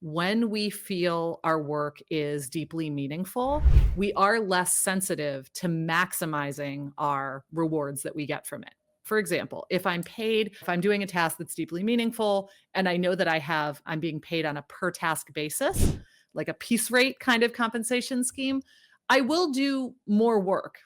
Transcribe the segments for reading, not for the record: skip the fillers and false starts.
when we feel our work is deeply meaningful, we are less sensitive to maximizing our rewards that we get from it. For example, if I'm doing a task that's deeply meaningful and I know that I'm being paid on a per task basis, like a piece rate kind of compensation scheme, I will do more work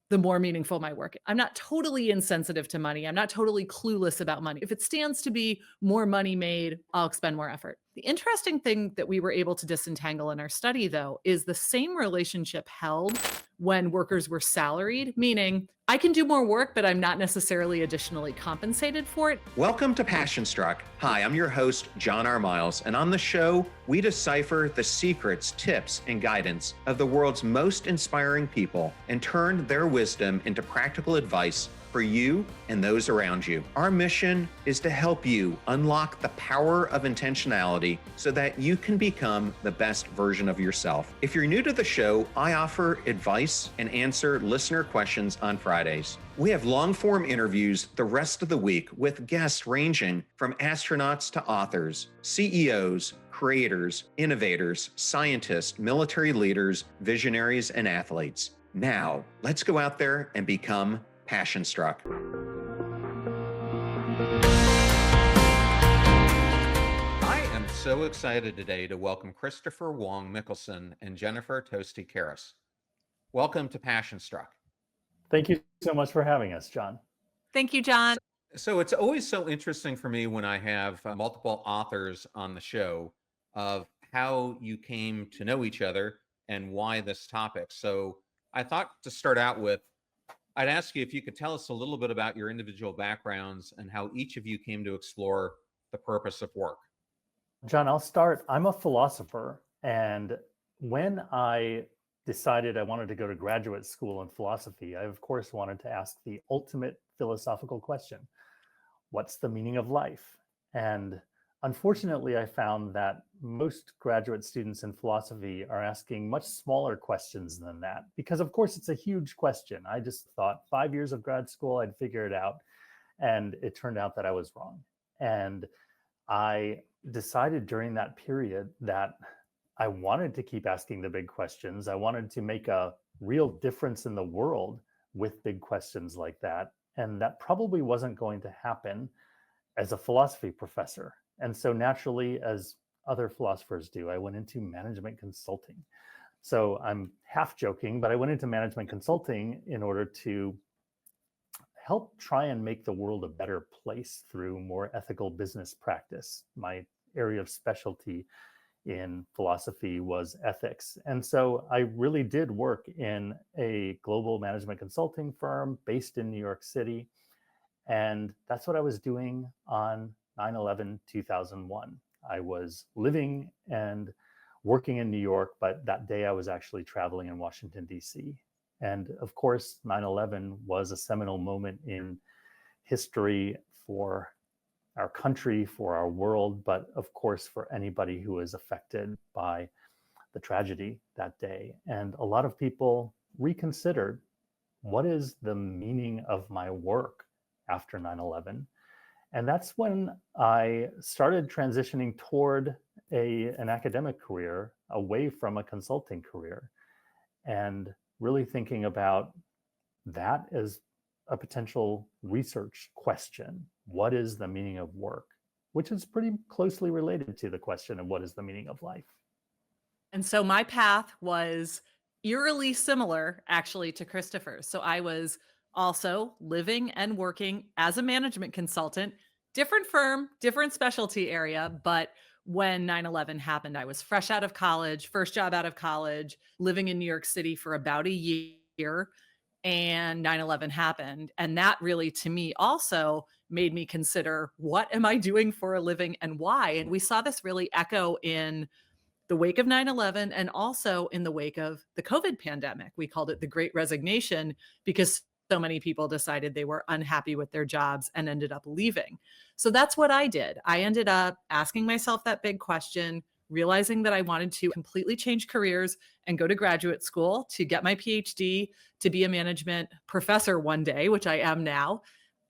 the more meaningful my work. I'm not totally insensitive to money. I'm not totally clueless about money. If it stands to be more money made, I'll expend more effort. The interesting thing that we were able to disentangle in our study, though, is the same relationship held when workers were salaried, meaning I can do more work, but I'm not necessarily additionally compensated for it. Welcome to Passion Struck. Hi, I'm your host, John R. Miles, and on the show, we decipher the secrets, tips, and guidance of the world's most inspiring people and turn their wisdom into practical advice for you and those around you. Our mission is to help you unlock the power of intentionality so that you can become the best version of yourself. If you're new to the show, I offer advice and answer listener questions on Fridays. We have long-form interviews the rest of the week with guests ranging from astronauts to authors, CEOs, creators, innovators, scientists, military leaders, visionaries, and athletes. Now, let's go out there and become Passion Struck. I am so excited today to welcome Christopher Wong Michaelson and Jennifer Tosti-Kharas. Welcome to Passion Struck. Thank you so much for having us, John. Thank you, John. So it's always so interesting for me when I have multiple authors on the show of how you came to know each other and why this topic. So I thought to start out with, I'd ask you if you could tell us a little bit about your individual backgrounds and how each of you came to explore the purpose of work. John, I'll start. I'm a philosopher, and when I decided I wanted to go to graduate school in philosophy, I of course wanted to ask the ultimate philosophical question: what's the meaning of life? And unfortunately, I found that most graduate students in philosophy are asking much smaller questions than that, because of course it's a huge question. I just thought 5 years of grad school, I'd figure it out. And it turned out that I was wrong. And I decided during that period that I wanted to keep asking the big questions. I wanted to make a real difference in the world with big questions like that. And that probably wasn't going to happen as a philosophy professor. And so naturally, as other philosophers do, I went into management consulting. So I'm half joking, but I went into management consulting in order to help try and make the world a better place through more ethical business practice. My area of specialty in philosophy was ethics. And so I really did work in a global management consulting firm based in New York City. And that's what I was doing on 9/11/2001. I was living and working in New York, but that day I was actually traveling in Washington, D.C. And of course, 9/11 was a seminal moment in history for our country, for our world, but of course for anybody who was affected by the tragedy that day. And a lot of people reconsidered, what is the meaning of my work after 9/11? And that's when I started transitioning toward an academic career away from a consulting career, and really thinking about that as a potential research question. What is the meaning of work? Which is pretty closely related to the question of what is the meaning of life. And so my path was eerily similar, actually, to Christopher's. So I was also living and working as a management consultant, different firm, different specialty area. But when 9/11 happened, I was fresh out of college, first job out of college, living in New York City for about a year. And 9/11 happened. And that really, to me, also made me consider, what am I doing for a living and why? And we saw this really echo in the wake of 9/11 and also in the wake of the COVID pandemic. We called it the Great Resignation because so many people decided they were unhappy with their jobs and ended up leaving. So that's what I did. I ended up asking myself that big question, realizing that I wanted to completely change careers and go to graduate school to get my PhD, to be a management professor one day, which I am now.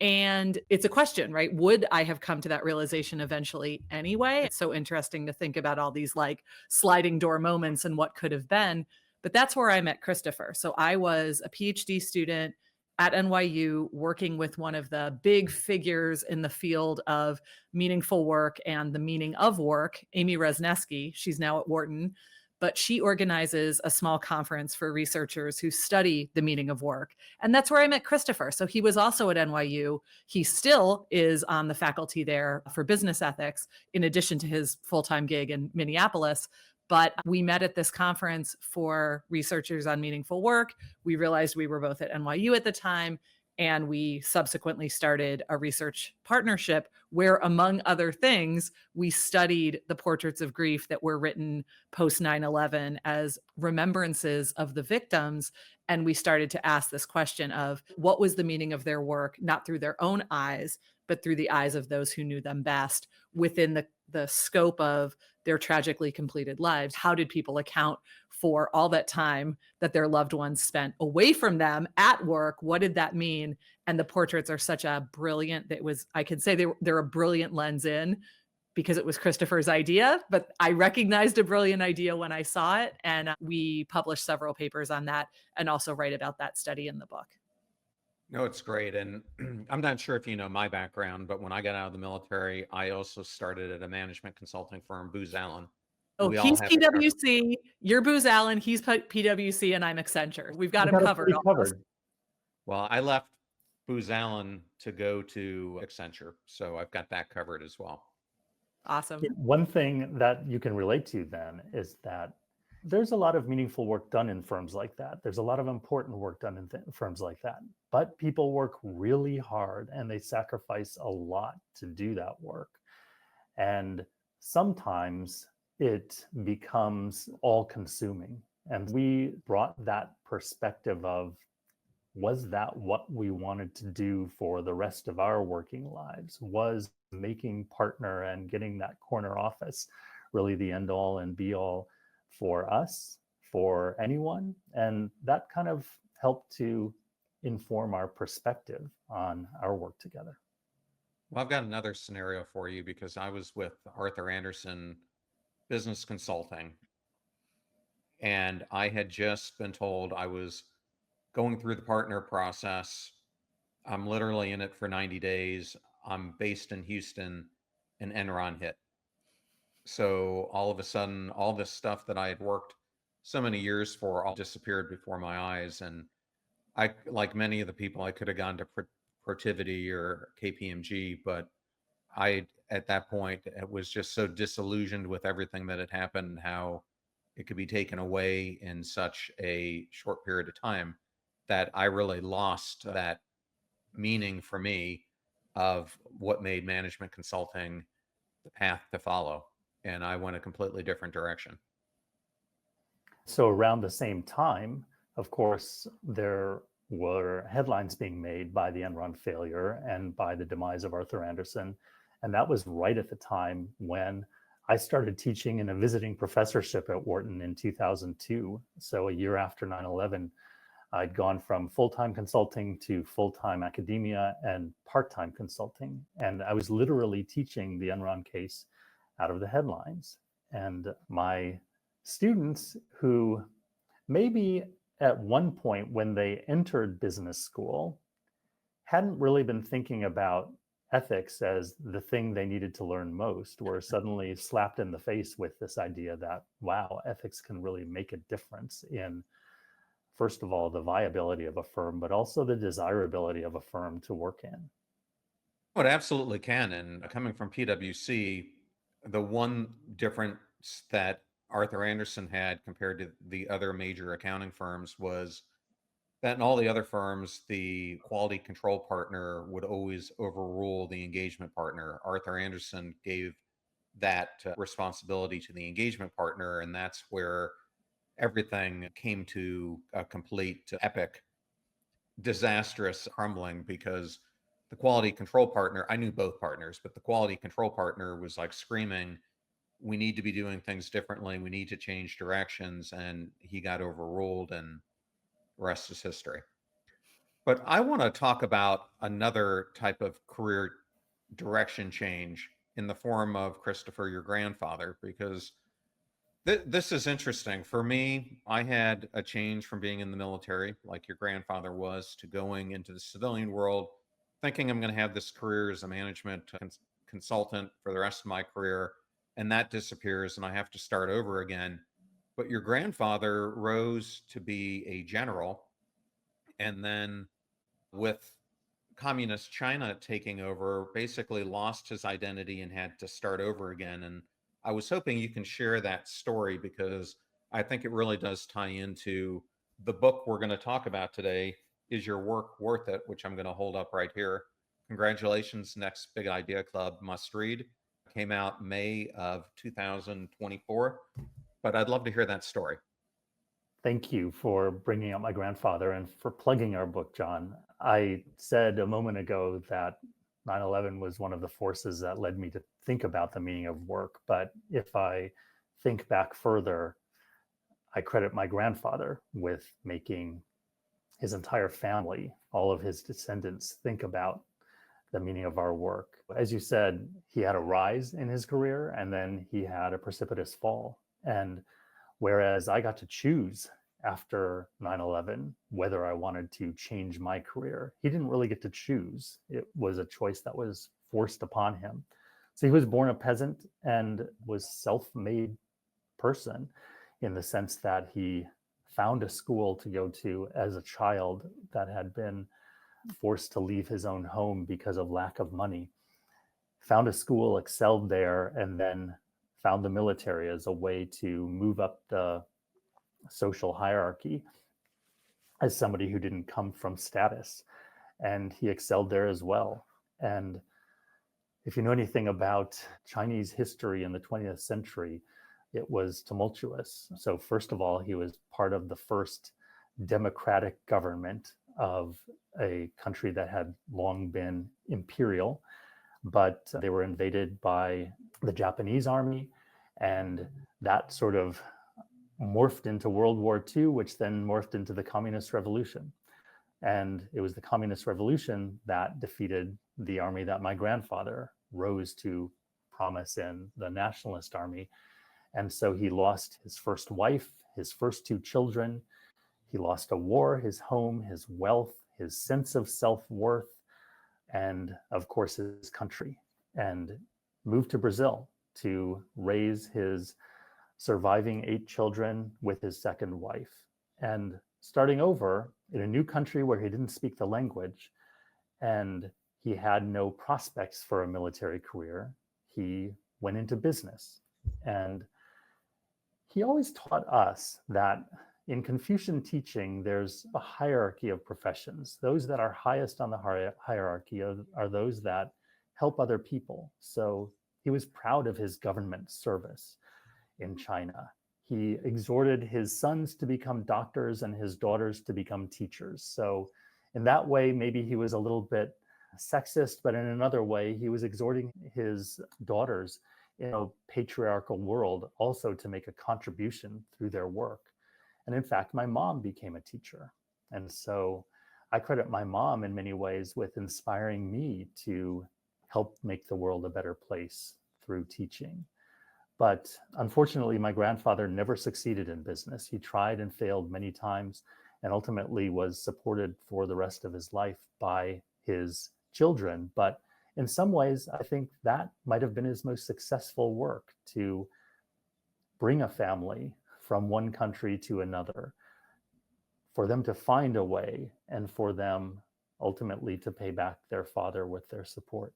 And it's a question, right? Would I have come to that realization eventually anyway? It's so interesting to think about all these like sliding door moments and what could have been. But that's where I met Christopher. So I was a PhD student at NYU working with one of the big figures in the field of meaningful work and the meaning of work, Amy Resnesky. She's now at Wharton, but she organizes a small conference for researchers who study the meaning of work. And that's where I met Christopher. So he was also at NYU. He still is on the faculty there for business ethics, in addition to his full time gig in Minneapolis. But we met at this conference for researchers on meaningful work. We realized we were both at NYU at the time. And we subsequently started a research partnership where, among other things, we studied the portraits of grief that were written post 9/11 as remembrances of the victims. And we started to ask this question of what was the meaning of their work, not through their own eyes, but through the eyes of those who knew them best within the scope of their tragically completed lives. How did people account for all that time that their loved ones spent away from them at work? What did that mean? And the portraits are such a brilliant, that was, I can say they're a brilliant lens in, because it was Christopher's idea, but I recognized a brilliant idea when I saw it. And we published several papers on that and also write about that study in the book. No, it's great. And I'm not sure if you know my background, but when I got out of the military, I also started at a management consulting firm, Booz Allen. Oh, We all he's have a cover- PwC, you're Booz Allen, he's PwC, and I'm Accenture. We've got We him got it covered. pretty almost. covered. Well, I left Booz Allen to go to Accenture, so I've got that covered as well. Awesome. One thing that you can relate to then is that there's a lot of meaningful work done in firms like that. There's a lot of important work done in firms like that. But people work really hard and they sacrifice a lot to do that work. And sometimes it becomes all consuming. And we brought that perspective of, was that what we wanted to do for the rest of our working lives? Was making partner and getting that corner office really the end all and be all for us, for anyone? And that kind of helped to inform our perspective on our work together. Well, I've got another scenario for you, because I was with Arthur Andersen Business Consulting, and I had just been told I was going through the partner process. I'm literally in it for 90 days. I'm based in Houston, and Enron hit. So all of a sudden, all this stuff that I had worked so many years for all disappeared before my eyes. And I, like many of the people, I could have gone to Protiviti or KPMG, but I, at that point, it was just so disillusioned with everything that had happened, how it could be taken away in such a short period of time, that I really lost that meaning for me of what made management consulting the path to follow. And I went a completely different direction. So around the same time, of course, there were headlines being made by the Enron failure and by the demise of Arthur Andersen. And that was right at the time when I started teaching in a visiting professorship at Wharton in 2002. So a year after 9/11, I'd gone from full-time consulting to full-time academia and part-time consulting. And I was literally teaching the Enron case out of the headlines. And my students, who maybe at one point when they entered business school hadn't really been thinking about ethics as the thing they needed to learn most, were suddenly slapped in the face with this idea that, wow, ethics can really make a difference in, first of all, the viability of a firm, but also the desirability of a firm to work in. Oh, it absolutely can. And coming from PwC, the one difference that Arthur Andersen had compared to the other major accounting firms was that in all the other firms, the quality control partner would always overrule the engagement partner. Arthur Andersen gave that responsibility to the engagement partner, and that's where everything came to a complete epic, disastrous crumbling, because the quality control partner, I knew both partners, but the quality control partner was like screaming, we need to be doing things differently. We need to change directions. And he got overruled, and the rest is history. But I want to talk about another type of career direction change in the form of Christopher, your grandfather, because this is interesting. For me, I had a change from being in the military, like your grandfather was, to going into the civilian world, thinking I'm going to have this career as a management consultant for the rest of my career. And that disappears, and I have to start over again. But your grandfather rose to be a general, and then with communist China taking over, basically lost his identity and had to start over again. And I was hoping you can share that story because I think it really does tie into the book we're going to talk about today. Is Your Work Worth It? Which I'm going to hold up right here. Congratulations, Next Big Idea Club must read. Came out May of 2024. But I'd love to hear that story. Thank you for bringing up my grandfather and for plugging our book, John. I said a moment ago that 9/11 was one of the forces that led me to think about the meaning of work. But if I think back further, I credit my grandfather with making his entire family, all of his descendants, think about the meaning of our work. As you said, he had a rise in his career and then he had a precipitous fall. And whereas I got to choose after 9/11 whether I wanted to change my career, he didn't really get to choose. It was a choice that was forced upon him. So he was born a peasant and was self-made person in the sense that he found a school to go to as a child that had been forced to leave his own home because of lack of money, found a school, excelled there, and then found the military as a way to move up the social hierarchy as somebody who didn't come from status. And he excelled there as well. And if you know anything about Chinese history in the 20th century, it was tumultuous. So first of all, he was part of the first democratic government of a country that had long been imperial, but they were invaded by the Japanese army, and that sort of morphed into World War II, which then morphed into the Communist Revolution. And it was the Communist Revolution that defeated the army that my grandfather rose to promise in, the Nationalist Army. And so he lost his first wife, his first two children. He lost a war, his home, his wealth, his sense of self-worth, and of course, his country, and moved to Brazil to raise his surviving 8 children with his second wife. And starting over in a new country where he didn't speak the language and he had no prospects for a military career, he went into business. And he always taught us that in Confucian teaching, there's a hierarchy of professions. Those that are highest on the hierarchy are those that help other people. So he was proud of his government service in China. He exhorted his sons to become doctors and his daughters to become teachers. So in that way, maybe he was a little bit sexist, but in another way, he was exhorting his daughters in a patriarchal world also to make a contribution through their work. And in fact, my mom became a teacher. And so I credit my mom in many ways with inspiring me to help make the world a better place through teaching. But unfortunately, my grandfather never succeeded in business. He tried and failed many times and ultimately was supported for the rest of his life by his children. But in some ways, I think that might have been his most successful work, to bring a family from one country to another, for them to find a way, and for them ultimately to pay back their father with their support.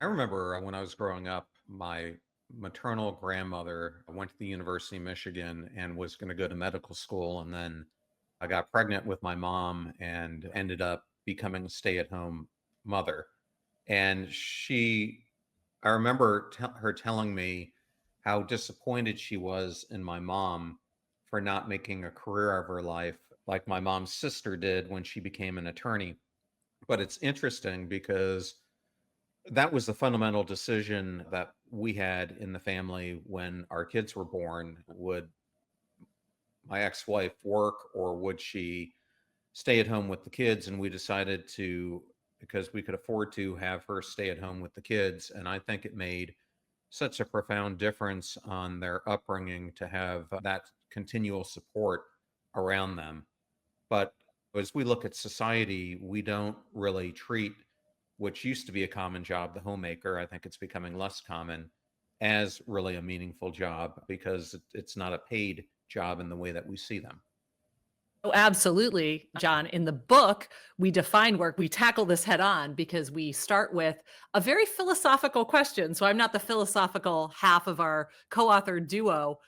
I remember when I was growing up, my maternal grandmother went to the University of Michigan and was going to go to medical school. And then I got pregnant with my mom and ended up becoming a stay-at-home mother. And I remember her telling me how disappointed she was in my mom for not making a career of her life like my mom's sister did when she became an attorney. But it's interesting because that was the fundamental decision that we had in the family when our kids were born. Would my ex-wife work, or would she stay at home with the kids, and we decided to, because we could afford to, have her stay at home with the kids. And I think it made such a profound difference on their upbringing to have that continual support around them. But as we look at society, we don't really treat which used to be a common job, the homemaker, I think it's becoming less common, as really a meaningful job because it's not a paid job in the way that we see them. Oh, absolutely, John. In the book, we define work. We tackle this head on because we start with a very philosophical question. So I'm not the philosophical half of our co-author duo,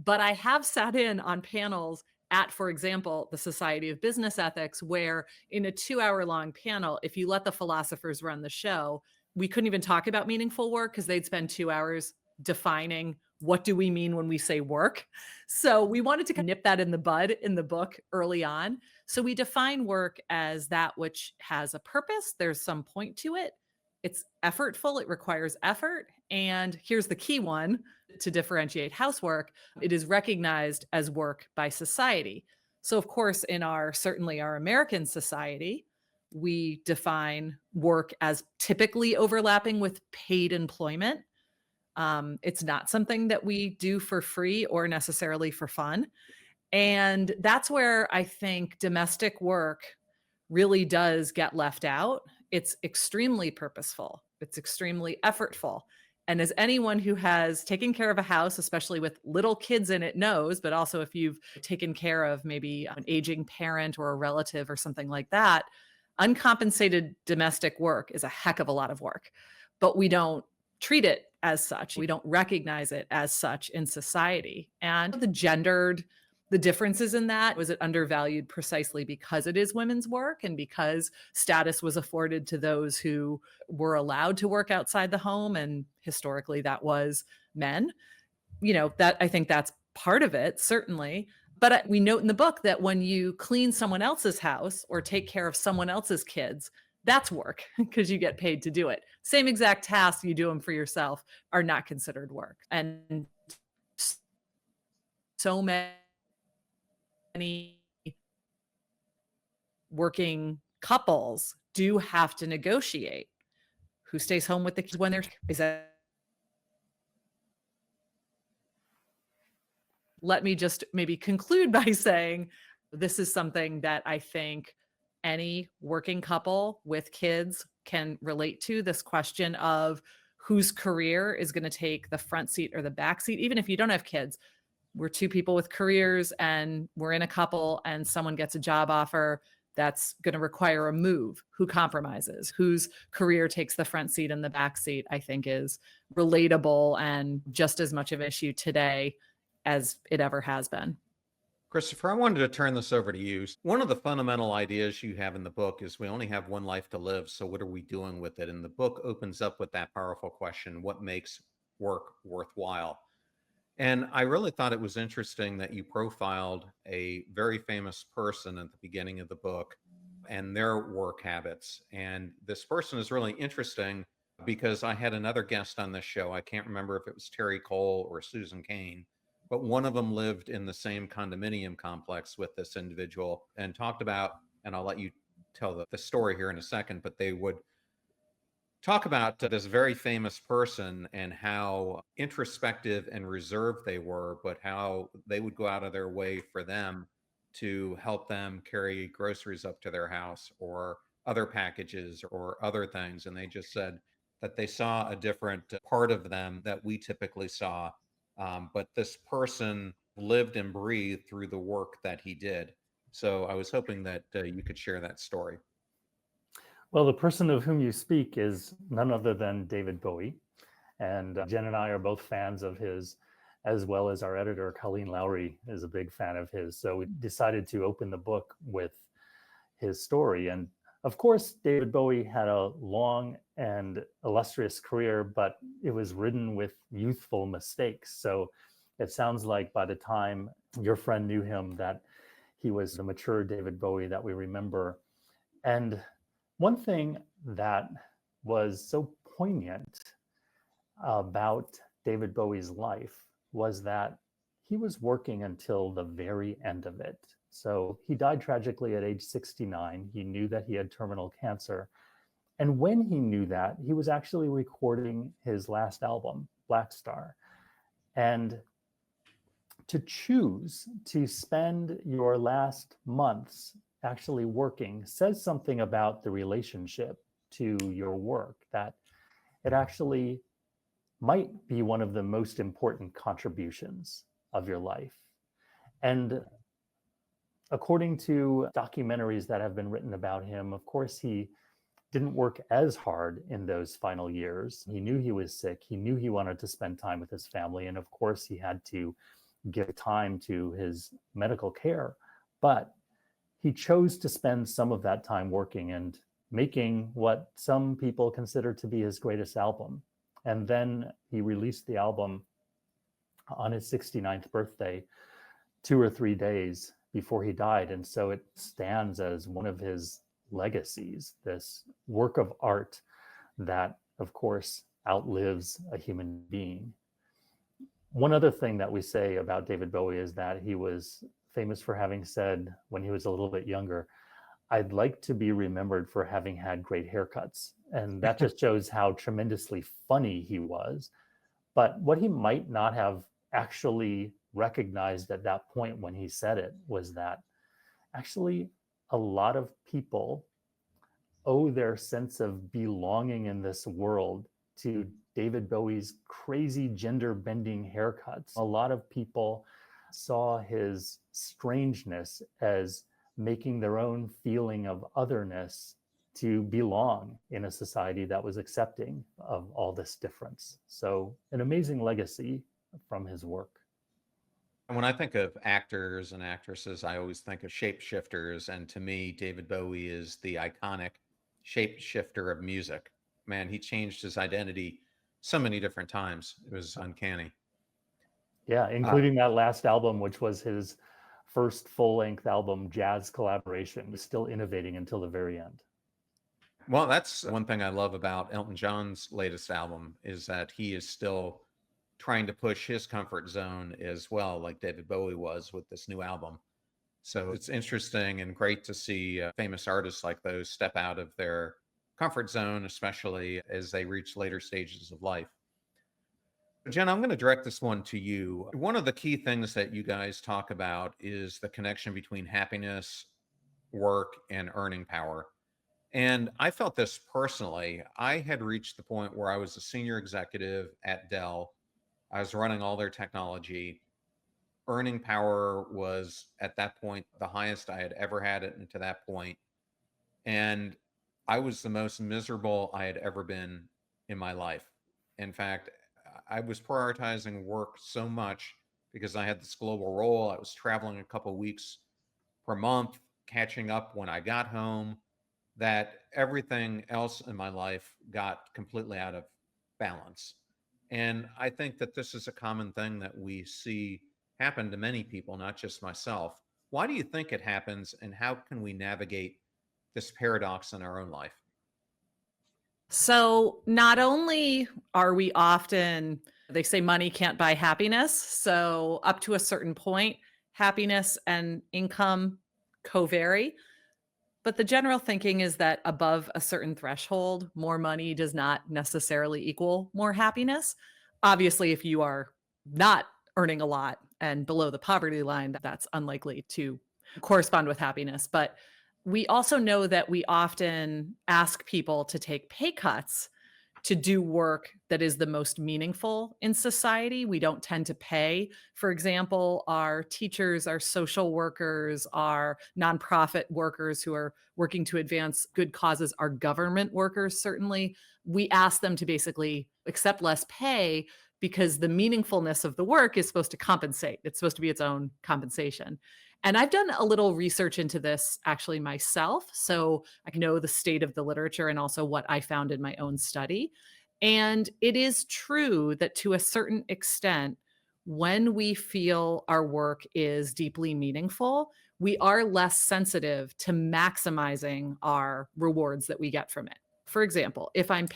but I have sat in on panels at, for example, the Society of Business Ethics, where in a 2 hour long panel, if you let the philosophers run the show, we couldn't even talk about meaningful work because they'd spend 2 hours defining what do we mean when we say work. So we wanted to nip that in the bud in the book early on. So we define work as that which has a purpose. There's some point to it. It's effortful. It requires effort. And here's the key one to differentiate housework. It is recognized as work by society. So of course, in certainly our American society, we define work as typically overlapping with paid employment. It's not something that we do for free or necessarily for fun. And that's where I think domestic work really does get left out. It's extremely purposeful, it's extremely effortful. And as anyone who has taken care of a house, especially with little kids in it, knows, but also if you've taken care of maybe an aging parent or a relative or something like that, uncompensated domestic work is a heck of a lot of work. But we don't treat it as such. We don't recognize it as such in society. And the differences in that, was it undervalued precisely because it is women's work and because status was afforded to those who were allowed to work outside the home, and historically that was men. That I think that's part of it, certainly. But we note in the book that when you clean someone else's house or take care of someone else's kids, that's work because you get paid to do it. Same exact tasks, you do them for yourself, are not considered work. And so many working couples do have to negotiate who stays home with the kids when is that. Let me just maybe conclude by saying this is something that I think any working couple with kids can relate to, this question of whose career is going to take the front seat or the back seat. Even if you don't have kids, we're two people with careers and we're in a couple and someone gets a job offer that's going to require a move. Who compromises? Whose career takes the front seat and the back seat, I think is relatable and just as much of an issue today as it ever has been. Christopher, I wanted to turn this over to you. One of the fundamental ideas you have in the book is we only have one life to live, so what are we doing with it? And the book opens up with that powerful question: what makes work worthwhile? And I really thought it was interesting that you profiled a very famous person at the beginning of the book and their work habits. And this person is really interesting because I had another guest on this show. I can't remember if it was Terry Cole or Susan Cain, but one of them lived in the same condominium complex with this individual and talked about, and I'll let you tell the story here in a second, but they would talk about this very famous person and how introspective and reserved they were, but how they would go out of their way for them to help them carry groceries up to their house or other packages or other things. And they just said that they saw a different part of them that we typically saw. But this person lived and breathed through the work that he did. So I was hoping that you could share that story. Well, the person of whom you speak is none other than David Bowie. And Jen and I are both fans of his, as well as our editor, Colleen Lowry, is a big fan of his. So we decided to open the book with his story. And of course, David Bowie had a long and illustrious career, but it was ridden with youthful mistakes. So it sounds like by the time your friend knew him, that he was the mature David Bowie that we remember. And one thing that was so poignant about David Bowie's life was that he was working until the very end of it. So he died tragically at age 69. He knew that he had terminal cancer. And when he knew that, he was actually recording his last album, Black Star. And to choose to spend your last months actually working says something about the relationship to your work, that it actually might be one of the most important contributions of your life. And according to documentaries that have been written about him, of course, he didn't work as hard in those final years. He knew he was sick. He knew he wanted to spend time with his family. And of course, he had to give time to his medical care. But he chose to spend some of that time working and making what some people consider to be his greatest album. And then he released the album on his 69th birthday, 2 or 3 days before he died. And so it stands as one of his legacies, this work of art that, of course, outlives a human being. One other thing that we say about David Bowie is that he was famous for having said when he was a little bit younger, "I'd like to be remembered for having had great haircuts." And that just shows how tremendously funny he was. But what he might not have actually recognized at that point when he said it was that actually a lot of people owe their sense of belonging in this world to David Bowie's crazy gender bending haircuts. A lot of people saw his strangeness as making their own feeling of otherness to belong in a society that was accepting of all this difference. So an amazing legacy from his work. And when I think of actors and actresses, I always think of shapeshifters. And to me, David Bowie is the iconic shapeshifter of music. Man, he changed his identity so many different times. It was uncanny. Yeah, including that last album, which was his first full-length album, jazz collaboration. He was still innovating until the very end. Well, that's one thing I love about Elton John's latest album is that he is still trying to push his comfort zone as well, like David Bowie was with this new album. So it's interesting and great to see famous artists like those step out of their comfort zone, especially as they reach later stages of life. Jen, I'm going to direct this one to you. One of the key things that you guys talk about is the connection between happiness, work, and earning power. And I felt this personally. I had reached the point where I was a senior executive at Dell. I was running all their technology. Earning power was at that point the highest I had ever had it to that point. And I was the most miserable I had ever been in my life. In fact, I was prioritizing work so much because I had this global role. I was traveling a couple weeks per month, catching up when I got home, that everything else in my life got completely out of balance. And I think that this is a common thing that we see happen to many people, not just myself. Why do you think it happens, and how can we navigate this paradox in our own life? So, not only are we often, they say money can't buy happiness. So, up to a certain point, happiness and income co-vary. But the general thinking is that above a certain threshold, more money does not necessarily equal more happiness. Obviously, if you are not earning a lot and below the poverty line, that's unlikely to correspond with happiness. But we also know that we often ask people to take pay cuts to do work that is the most meaningful in society. We don't tend to pay, for example, our teachers, our social workers, our nonprofit workers who are working to advance good causes, our government workers, certainly. We ask them to basically accept less pay because the meaningfulness of the work is supposed to compensate. It's supposed to be its own compensation. And I've done a little research into this actually myself, so I know the state of the literature and also what I found in my own study. And it is true that to a certain extent, when we feel our work is deeply meaningful, we are less sensitive to maximizing our rewards that we get from it. For example, if I'm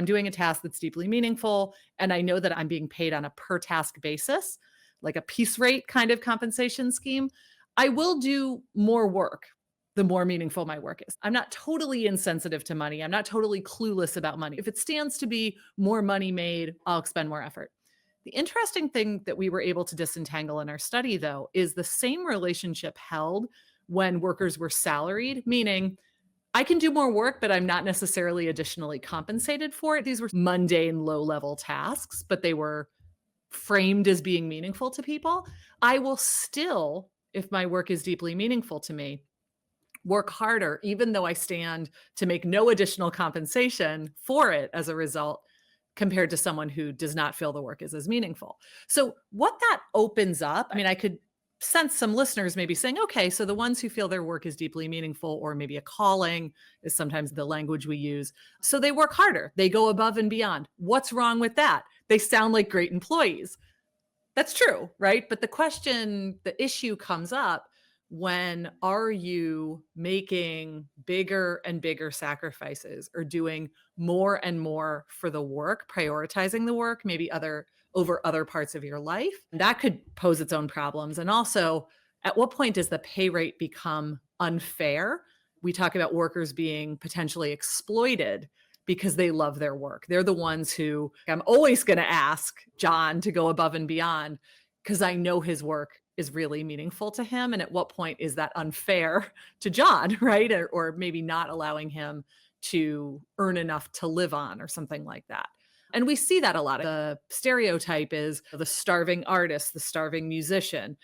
doing a task that's deeply meaningful and I know that I'm being paid on a per task basis, like a piece rate kind of compensation scheme, I will do more work the more meaningful my work is. I'm not totally insensitive to money. I'm not totally clueless about money. If it stands to be more money made, I'll expend more effort. The interesting thing that we were able to disentangle in our study, though, is the same relationship held when workers were salaried, meaning I can do more work, but I'm not necessarily additionally compensated for it. These were mundane, low level tasks, but they were framed as being meaningful to people. I will still, if my work is deeply meaningful to me, work harder, even though I stand to make no additional compensation for it as a result, compared to someone who does not feel the work is as meaningful. So, what that opens up, I mean, I could sense some listeners maybe saying, okay, so the ones who feel their work is deeply meaningful, or maybe a calling is sometimes the language we use. So they work harder, they go above and beyond. What's wrong with that? They sound like great employees. That's true, right? But the issue comes up when are you making bigger and bigger sacrifices or doing more and more for the work, prioritizing the work, maybe over other parts of your life? That could pose its own problems. And also, at what point does the pay rate become unfair? We talk about workers being potentially exploited because they love their work. They're the ones who I'm always going to ask John to go above and beyond because I know his work is really meaningful to him. And at what point is that unfair to John, right? Or maybe not allowing him to earn enough to live on or something like that. And we see that a lot. The stereotype is the starving artist, the starving musician.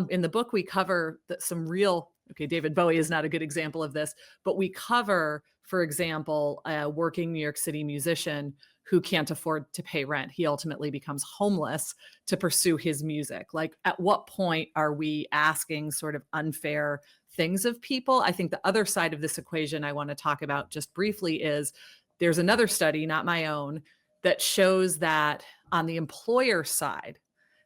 In the book, we cover some real, okay, David Bowie is not a good example of this, but we cover, for example, a working New York City musician who can't afford to pay rent. He ultimately becomes homeless to pursue his music. Like, at what point are we asking sort of unfair things of people? I think the other side of this equation I want to talk about just briefly is there's another study, not my own, that shows that on the employer side,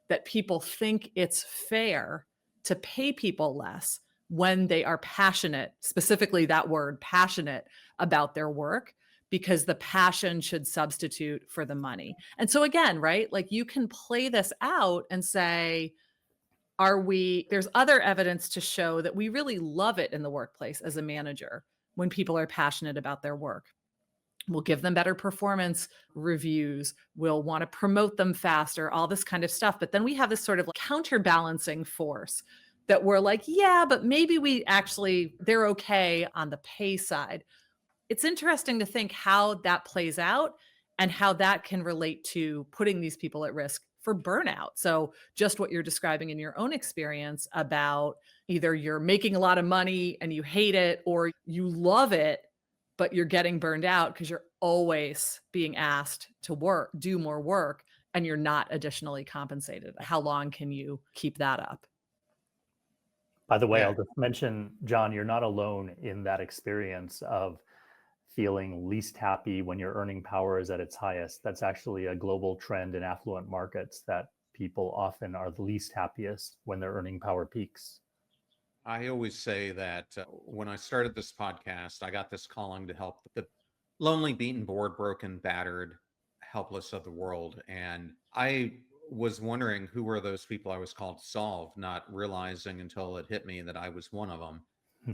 that people think it's fair to pay people less when they are passionate, specifically that word, passionate about their work, because the passion should substitute for the money. And so again, right, like you can play this out and say, there's other evidence to show that we really love it in the workplace as a manager when people are passionate about their work. We'll give them better performance reviews. We'll want to promote them faster, all this kind of stuff. But then we have this sort of like counterbalancing force that we're like, yeah, but maybe they're okay on the pay side. It's interesting to think how that plays out and how that can relate to putting these people at risk for burnout. So just what you're describing in your own experience about either you're making a lot of money and you hate it, or you love it, but you're getting burned out because you're always being asked to do more work, and you're not additionally compensated. How long can you keep that up? By the way, Yeah. I'll just mention, John, you're not alone in that experience of feeling least happy when your earning power is at its highest. That's actually a global trend in affluent markets, that people often are the least happiest when their earning power peaks. I always say that when I started this podcast, I got this calling to help the lonely, beaten, bored, broken, battered, helpless of the world. And I was wondering who were those people I was called to solve, not realizing until it hit me that I was one of them.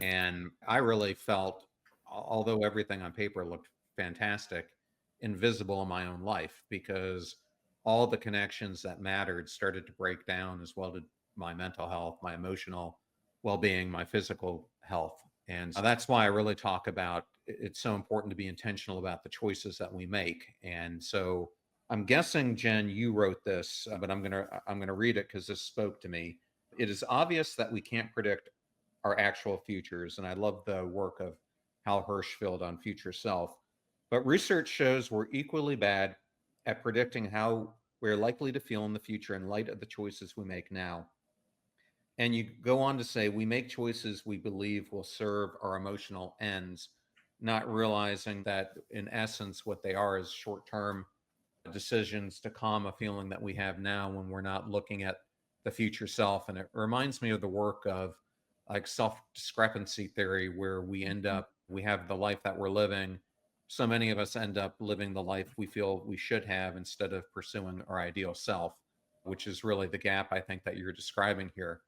And I really felt, although everything on paper looked fantastic, invisible in my own life, because all the connections that mattered started to break down, as well did my mental health, my emotional well-being, my physical health. And so that's why I really talk about it's so important to be intentional about the choices that we make. And so I'm guessing, Jen, you wrote this, but I'm gonna read it because this spoke to me. It is obvious that we can't predict our actual futures, and I love the work of Hal Hirschfeld on Future Self. But research shows we're equally bad at predicting how we're likely to feel in the future in light of the choices we make now. And you go on to say, we make choices we believe will serve our emotional ends, not realizing that in essence, what they are is short term decisions to calm a feeling that we have now when we're not looking at the future self. And it reminds me of the work of like self discrepancy theory, where we have the life that we're living. So many of us end up living the life we feel we should have instead of pursuing our ideal self, which is really the gap I think that you're describing here.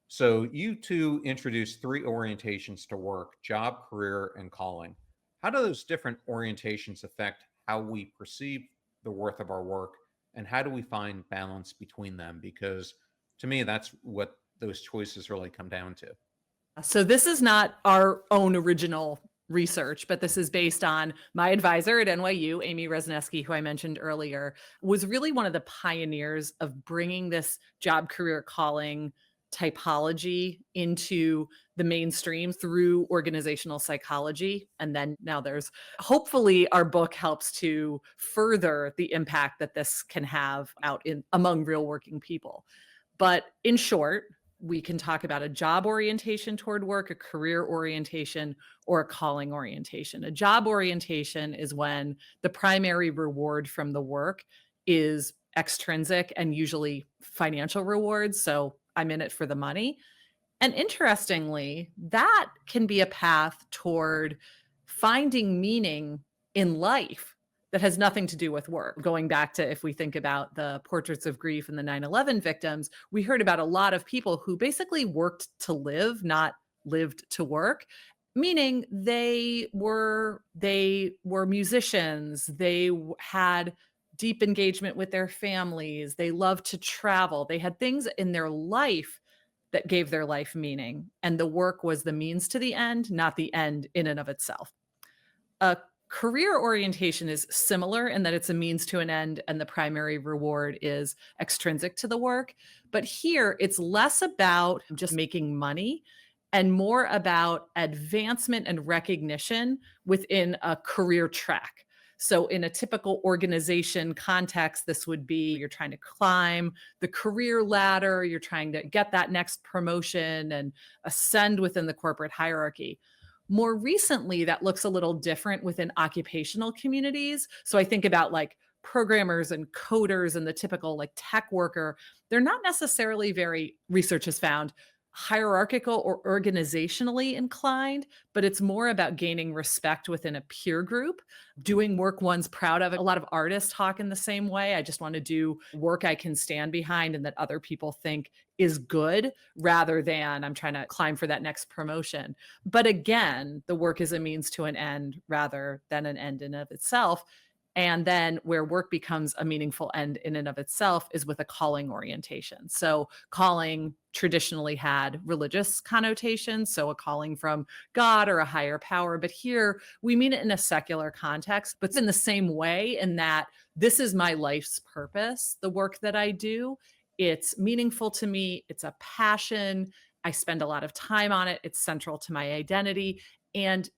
So you two introduced three orientations to work: job, career, and calling. How do those different orientations affect how we perceive the worth of our work? And how do we find balance between them? Because to me, that's what those choices really come down to. So this is not our own original research, but this is based on my advisor at NYU, Amy Resneski, who I mentioned earlier, was really one of the pioneers of bringing this job career calling typology into the mainstream through organizational psychology. And then now there's hopefully our book helps to further the impact that this can have out in among real working people. But in short, we can talk about a job orientation toward work, a career orientation, or a calling orientation. A job orientation is when the primary reward from the work is extrinsic and usually financial rewards. So I'm in it for the money. And interestingly, that can be a path toward finding meaning in life that has nothing to do with work. Going back to if we think about the portraits of grief and the 9/11 victims, we heard about a lot of people who basically worked to live, not lived to work, meaning they were musicians, had deep engagement with their families, they loved to travel, they had things in their life that gave their life meaning. And the work was the means to the end, not the end in and of itself. A career orientation is similar in that it's a means to an end and the primary reward is extrinsic to the work. But here it's less about just making money and more about advancement and recognition within a career track. So, in a typical organization context, this would be you're trying to climb the career ladder, you're trying to get that next promotion and ascend within the corporate hierarchy. More recently, that looks a little different within occupational communities. So, I think about like programmers and coders and the typical like tech worker. They're not necessarily very, research has found, hierarchical or organizationally inclined, but it's more about gaining respect within a peer group, doing work one's proud of. A lot of artists talk in the same way. I just want to do work I can stand behind and that other people think is good rather than I'm trying to climb for that next promotion. But again, the work is a means to an end rather than an end in and of itself. And then where work becomes a meaningful end in and of itself is with a calling orientation. So calling traditionally had religious connotations, so a calling from God or a higher power. But here we mean it in a secular context, but in the same way, in that this is my life's purpose, the work that I do. It's meaningful to me, it's a passion. I spend a lot of time on it, it's central to my identity. And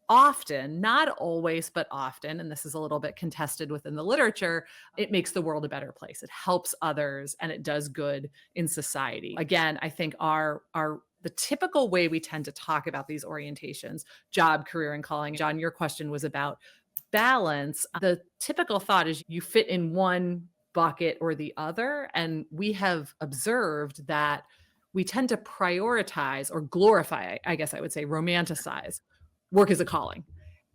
often, not always, but often, and this is a little bit contested within the literature, it makes the world a better place. It helps others and it does good in society. Again, I think our the typical way we tend to talk about these orientations, job, career, and calling. John, your question was about balance. The typical thought is you fit in one bucket or the other. And we have observed that we tend to prioritize or glorify, I guess I would say, romanticize work is a calling.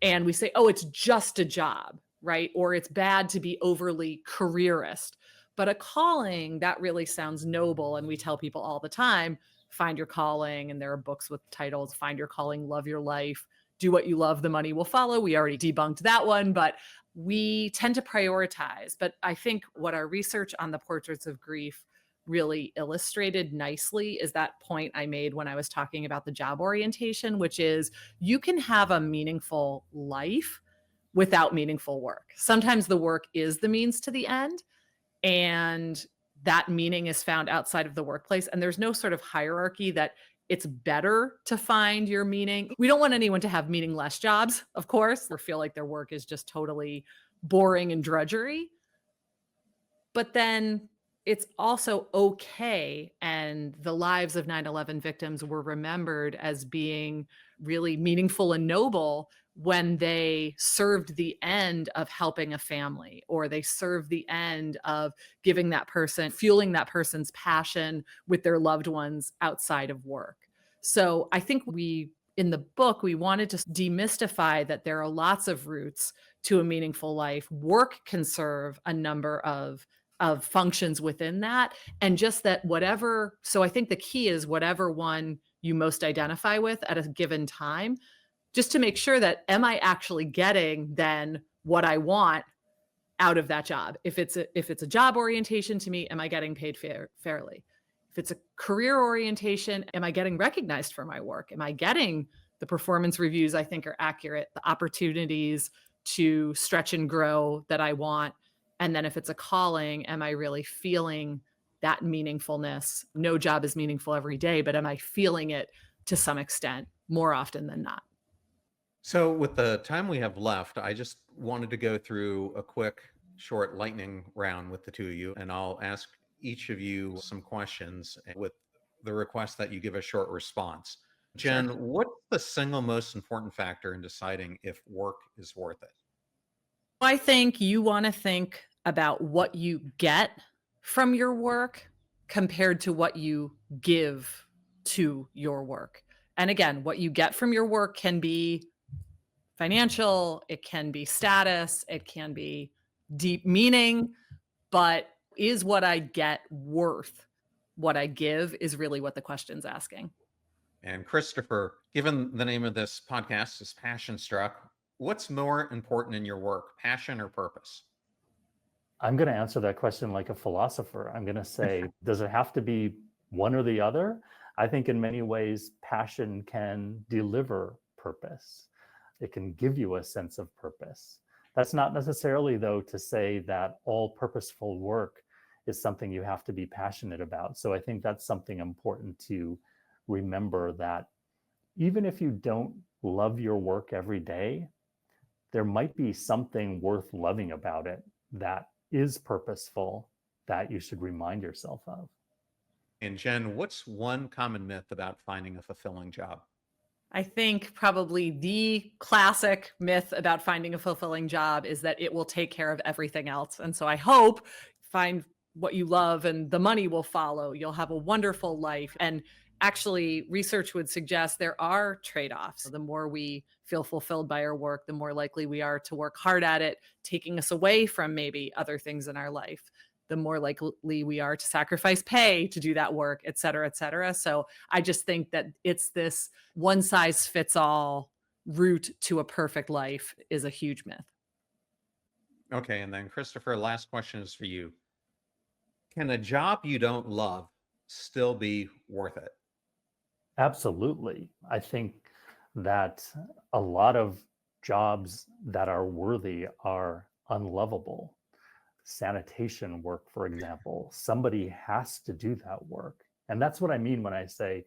And we say, oh, it's just a job, right? Or it's bad to be overly careerist. But a calling, that really sounds noble. And we tell people all the time, find your calling. And there are books with titles, Find Your Calling, Love Your Life, Do What You Love, The Money Will Follow. We already debunked that one, but we tend to prioritize. But I think what our research on the portraits of grief really illustrated nicely is that point I made when I was talking about the job orientation, which is you can have a meaningful life without meaningful work. Sometimes the work is the means to the end, and that meaning is found outside of the workplace. And there's no sort of hierarchy that it's better to find your meaning. We don't want anyone to have meaningless jobs, of course, or feel like their work is just totally boring and drudgery. But then it's also okay. And the lives of 9/11 victims were remembered as being really meaningful and noble when they served the end of helping a family, or they served the end of giving that person, fueling that person's passion with their loved ones outside of work. So I think in the book, we wanted to demystify that there are lots of routes to a meaningful life. Work can serve a number of of functions within that. And just that whatever, so I think the key is whatever one you most identify with at a given time, just to make sure that am I actually getting then what I want out of that job? If it's a job orientation to me, am I getting paid fairly? If it's a career orientation, am I getting recognized for my work? Am I getting the performance reviews I think are accurate, the opportunities to stretch and grow that I want? And then if it's a calling, am I really feeling that meaningfulness? No job is meaningful every day, but am I feeling it to some extent more often than not? So, with the time we have left, I just wanted to go through a quick, short lightning round with the two of you, and I'll ask each of you some questions with the request that you give a short response. Sure. Jen, what's the single most important factor in deciding if work is worth it? I think you want to think about what you get from your work compared to what you give to your work. And again, what you get from your work can be financial, it can be status, it can be deep meaning, but is what I get worth what I give is really what the question's asking. And Christopher, given the name of this podcast is Passion Struck, what's more important in your work, passion or purpose? I'm going to answer that question like a philosopher. I'm going to say, does it have to be one or the other? I think in many ways, passion can deliver purpose. It can give you a sense of purpose. That's not necessarily, though, to say that all purposeful work is something you have to be passionate about. So I think that's something important to remember, that even if you don't love your work every day, there might be something worth loving about it that is purposeful that you should remind yourself of. And Jen, what's one common myth about finding a fulfilling job? I think probably the classic myth about finding a fulfilling job is that it will take care of everything else. And so I hope find what you love and the money will follow. You'll have a wonderful life. And actually, research would suggest there are trade-offs. The more we feel fulfilled by our work, the more likely we are to work hard at it, taking us away from maybe other things in our life. The more likely we are to sacrifice pay to do that work, et cetera, et cetera. So I just think that it's this one size fits all route to a perfect life is a huge myth. Okay, and then Christopher, last question is for you. Can a job you don't love still be worth it? Absolutely. I think that a lot of jobs that are worthy are unlovable. Sanitation work, for example, somebody has to do that work. And that's what I mean when I say,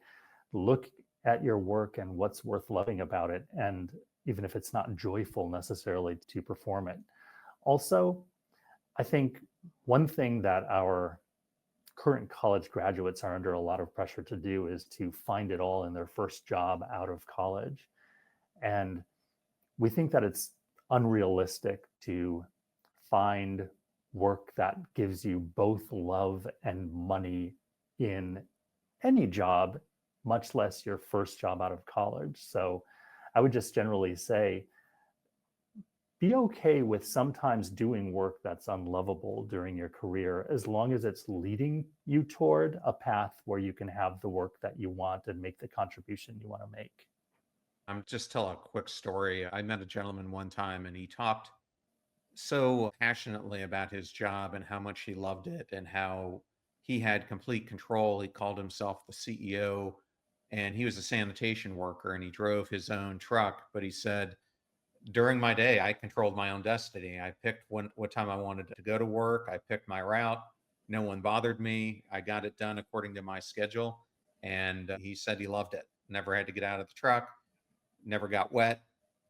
look at your work and what's worth loving about it. And even if it's not joyful necessarily to perform it. Also, I think one thing that our current college graduates are under a lot of pressure to do is to find it all in their first job out of college. And we think that it's unrealistic to find work that gives you both love and money in any job, much less your first job out of college. So I would just generally say, be okay with sometimes doing work that's unlovable during your career, as long as it's leading you toward a path where you can have the work that you want and make the contribution you want to make. I'm just tell a quick story. I met a gentleman one time and he talked so passionately about his job and how much he loved it and how he had complete control. He called himself the CEO and he was a sanitation worker and he drove his own truck. But he said, during my day, I controlled my own destiny. I picked what time I wanted to go to work. I picked my route. No one bothered me. I got it done according to my schedule. And he said he loved it. Never had to get out of the truck, never got wet,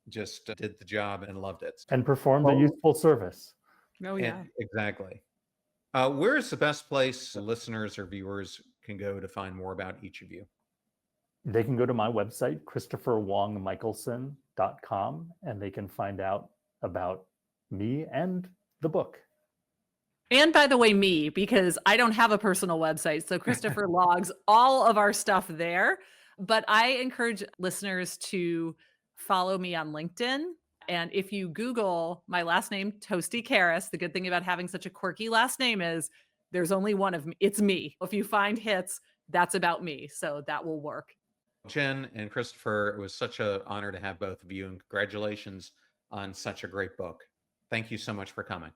just did the job and loved it. And performed a useful service. Oh, yeah. Exactly. Where is the best place listeners or viewers can go to find more about each of you? They can go to my website, ChristopherWongMichaelson.com, and they can find out about me and the book. And by the way, me, because I don't have a personal website. So Christopher logs all of our stuff there. But I encourage listeners to follow me on LinkedIn And if you Google my last name, Tosti-Kharas, the good thing about having such a quirky last name is there's only one of me. It's me. If you find hits, that's about me. So that will work. Jen and Christopher, it was such an honor to have both of you, and congratulations on such a great book. Thank you so much for coming.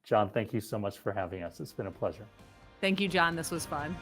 John, thank you so much for having us. It's been a pleasure. Thank you, John. This was fun.